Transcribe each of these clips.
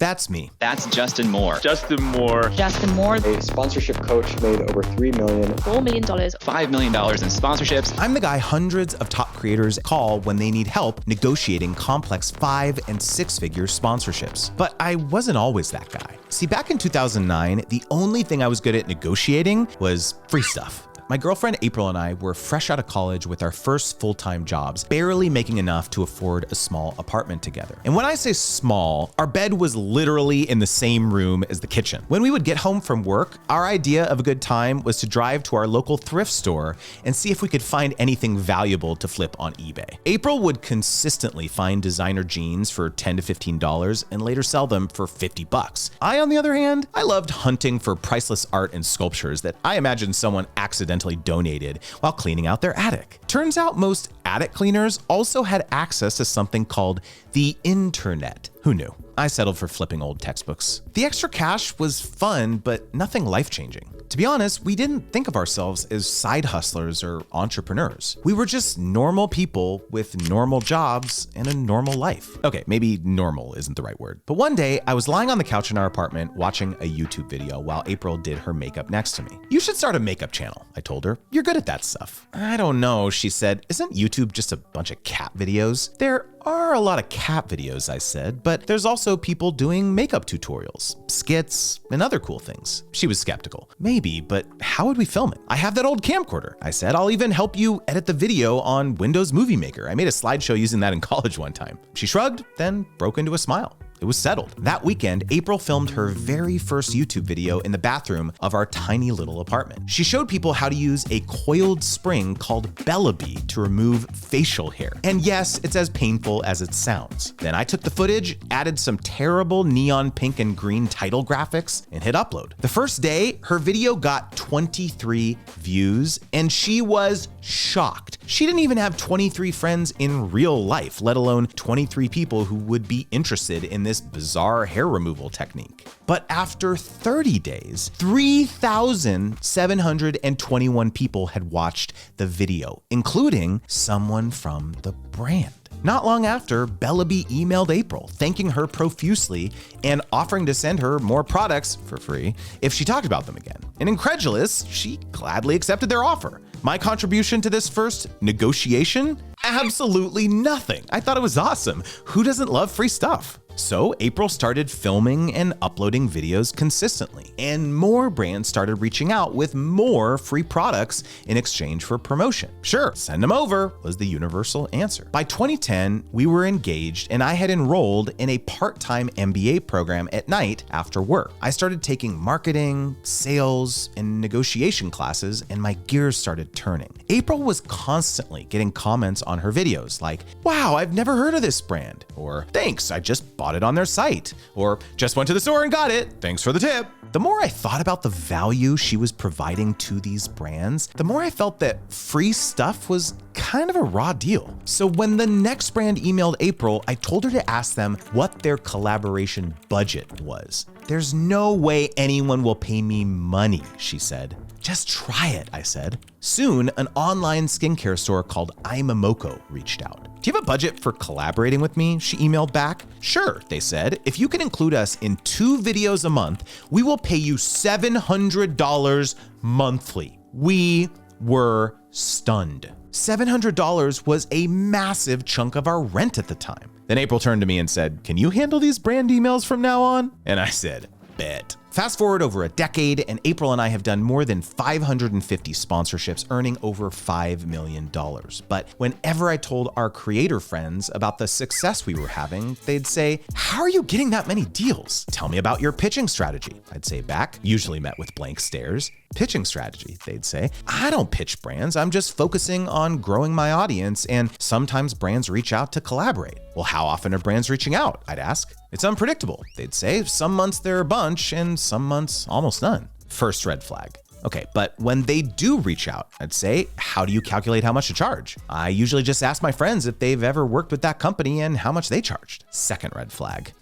That's me. That's Justin Moore. Justin Moore. Justin Moore. A sponsorship coach made over $3 million. $4 million. $5 million in sponsorships. I'm the guy hundreds of top creators call when they need help negotiating complex 5- and 6-figure sponsorships. But I wasn't always that guy. See, back in 2009, the only thing I was good at negotiating was free stuff. My girlfriend April and I were fresh out of college with our first full-time jobs, barely making enough to afford a small apartment together. And when I say small, our bed was literally in the same room as the kitchen. When we would get home from work, our idea of a good time was to drive to our local thrift store and see if we could find anything valuable to flip on eBay. April would consistently find designer jeans for $10 to $15 and later sell them for $50. I, on the other hand, I loved hunting for priceless art and sculptures that I imagined someone accidentally donated while cleaning out their attic. Turns out most attic cleaners also had access to something called the internet. Who knew? I settled for flipping old textbooks. The extra cash was fun, but nothing life-changing. To be honest, we didn't think of ourselves as side hustlers or entrepreneurs. We were just normal people with normal jobs and a normal life. Okay, maybe normal isn't the right word. But one day, I was lying on the couch in our apartment watching a YouTube video while April did her makeup next to me. "You should start a makeup channel," I told her. "You're good at that stuff." "I don't know," she said. "Isn't YouTube just a bunch of cat videos?" "There are a lot of cat videos," I said, "but there's also people doing makeup tutorials, skits, and other cool things." She was skeptical. "Maybe, but how would we film it?" "I have that old camcorder," I said. "I'll even help you edit the video on Windows Movie Maker. I made a slideshow using that in college one time." She shrugged, then broke into a smile. It was settled. That weekend, April filmed her very first YouTube video in the bathroom of our tiny little apartment. She showed people how to use a coiled spring called Bellaby to remove facial hair. And yes, it's as painful as it sounds. Then I took the footage, added some terrible neon pink and green title graphics, and hit upload. The first day, her video got 23 views, and she was shocked. She didn't even have 23 friends in real life, let alone 23 people who would be interested in this bizarre hair removal technique. But after 30 days, 3,721 people had watched the video, including someone from the brand. Not long after, Bellaby emailed April, thanking her profusely and offering to send her more products for free if she talked about them again. And incredulous, she gladly accepted their offer. My contribution to this first negotiation? Absolutely nothing. I thought it was awesome. Who doesn't love free stuff? So April started filming and uploading videos consistently, and more brands started reaching out with more free products in exchange for promotion. Sure, send them over was the universal answer. By 2010, we were engaged and I had enrolled in a part-time MBA program at night after work. I started taking marketing, sales, and negotiation classes, and my gears started turning. April was constantly getting comments on her videos like, "Wow, I've never heard of this brand," or "Thanks, I just bought it on their site," or "Just went to the store and got it. Thanks for the tip." The more I thought about the value she was providing to these brands, the more I felt that free stuff was kind of a raw deal. So when the next brand emailed April, I told her to ask them what their collaboration budget was. "There's no way anyone will pay me money," she said. "Just try it," I said. Soon, an online skincare store called Imamoko reached out. "Do you have a budget for collaborating with me?" she emailed back. "Sure," they said. "If you can include us in 2 videos a month, we will pay you $700 monthly." We were stunned. $700 was a massive chunk of our rent at the time. Then April turned to me and said, "Can you handle these brand emails from now on?" And I said, "Bet." Fast forward over a decade, and April and I have done more than 550 sponsorships, earning over $5 million. But whenever I told our creator friends about the success we were having, they'd say, "How are you getting that many deals? Tell me about your pitching strategy." I'd say back, usually met with blank stares. "Pitching strategy," they'd say. "I don't pitch brands. I'm just focusing on growing my audience, and sometimes brands reach out to collaborate." "Well, how often are brands reaching out?" I'd ask. "It's unpredictable," they'd say. "Some months there are a bunch, and some months almost none." First red flag. Okay, but when they do reach out, I'd say, how do you calculate how much to charge? I usually just ask my friends if they've ever worked with that company and how much they charged. Second red flag.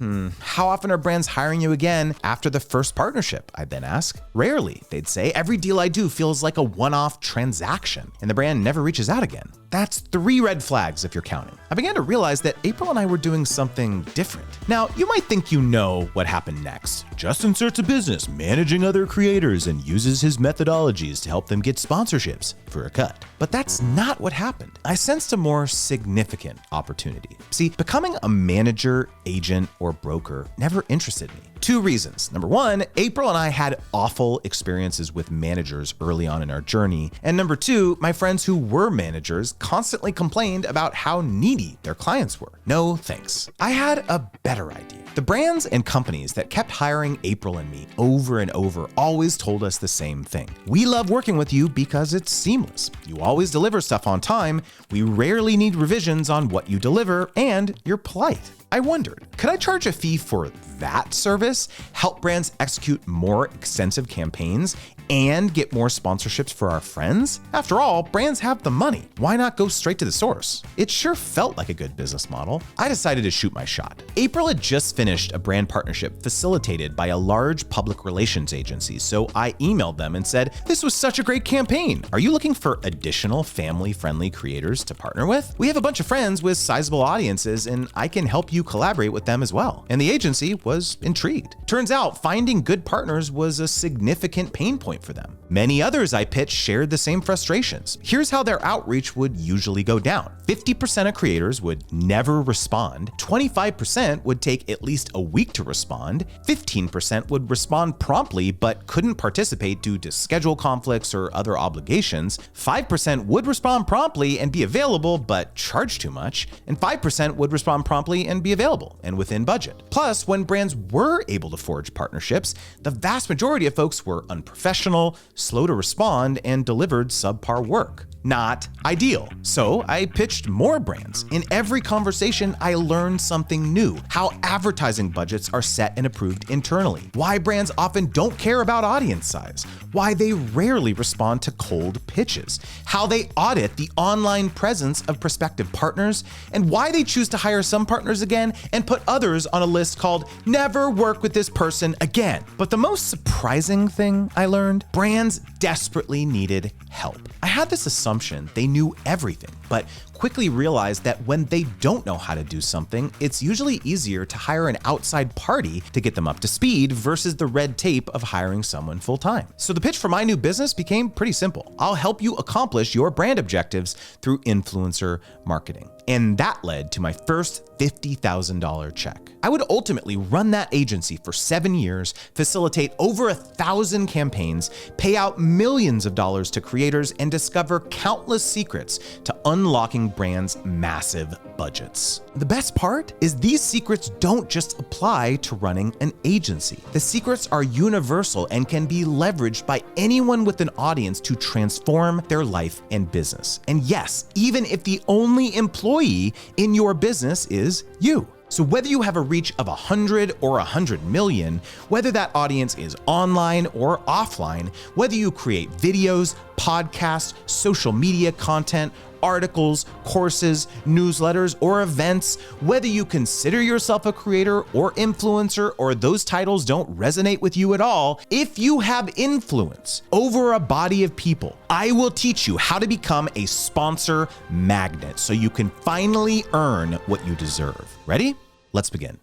How often are brands hiring you again after the first partnership? I'd then ask. Rarely, they'd say. Every deal I do feels like a one-off transaction, and the brand never reaches out again. That's 3 red flags if you're counting. I began to realize that April and I were doing something different. Now, you might think you know what happened next. Justin starts a business managing other creators and uses his methodologies to help them get sponsorships for a cut. But that's not what happened. I sensed a more significant opportunity. See, becoming a manager, agent, or broker never interested me. 2 reasons. Number 1, April and I had awful experiences with managers early on in our journey. And number 2, my friends who were managers constantly complained about how needy their clients were. No thanks. I had a better idea. The brands and companies that kept hiring April and me over and over always told us the same thing. We love working with you because it's seamless. You always deliver stuff on time, we rarely need revisions on what you deliver, and you're polite. I wondered, could I charge a fee for that service, help brands execute more extensive campaigns, and get more sponsorships for our friends? After all, brands have the money. Why not go straight to the source? It sure felt like a good business model. I decided to shoot my shot. April had just finished a brand partnership facilitated by a large public relations agency, so I emailed them and said, "This was such a great campaign. Are you looking for additional family-friendly creators to partner with? We have a bunch of friends with sizable audiences, and I can help you collaborate with them as well." And the agency was intrigued. Turns out finding good partners was a significant pain point for them. Many others I pitched shared the same frustrations. Here's how their outreach would usually go down. 50% of creators would never respond, 25% would take at least a week to respond, 15% would respond promptly but couldn't participate due to schedule conflicts or other obligations, 5% would respond promptly and be available but charge too much, and 5% would respond promptly and be available and within budget. Plus, when brands were able to forge partnerships, the vast majority of folks were unprofessional, slow to respond, and delivered subpar work. Not ideal. So I pitched more brands. In every conversation, I learned something new. How advertising budgets are set and approved internally. Why brands often don't care about audience size. Why they rarely respond to cold pitches. How they audit the online presence of prospective partners. And why they choose to hire some partners again and put others on a list called "Never work with this person again." But the most surprising thing I learned, brands desperately needed help. I had this assumption they knew everything, but quickly realized that when they don't know how to do something, it's usually easier to hire an outside party to get them up to speed versus the red tape of hiring someone full-time. So the pitch for my new business became pretty simple. I'll help you accomplish your brand objectives through influencer marketing. And that led to my first $50,000 check. I would ultimately run that agency for 7 years, facilitate over 1,000 campaigns, pay out millions of dollars to creators, and discover countless secrets to unlocking brands' massive budgets. The best part is these secrets don't just apply to running an agency. The secrets are universal and can be leveraged by anyone with an audience to transform their life and business. And yes, even if the only employee in your business is you. So whether you have a reach of 100 or 100 million, whether that audience is online or offline, whether you create videos, podcasts, social media content, articles, courses, newsletters, or events, whether you consider yourself a creator or influencer or those titles don't resonate with you at all, if you have influence over a body of people, I will teach you how to become a sponsor magnet so you can finally earn what you deserve. Ready? Let's begin.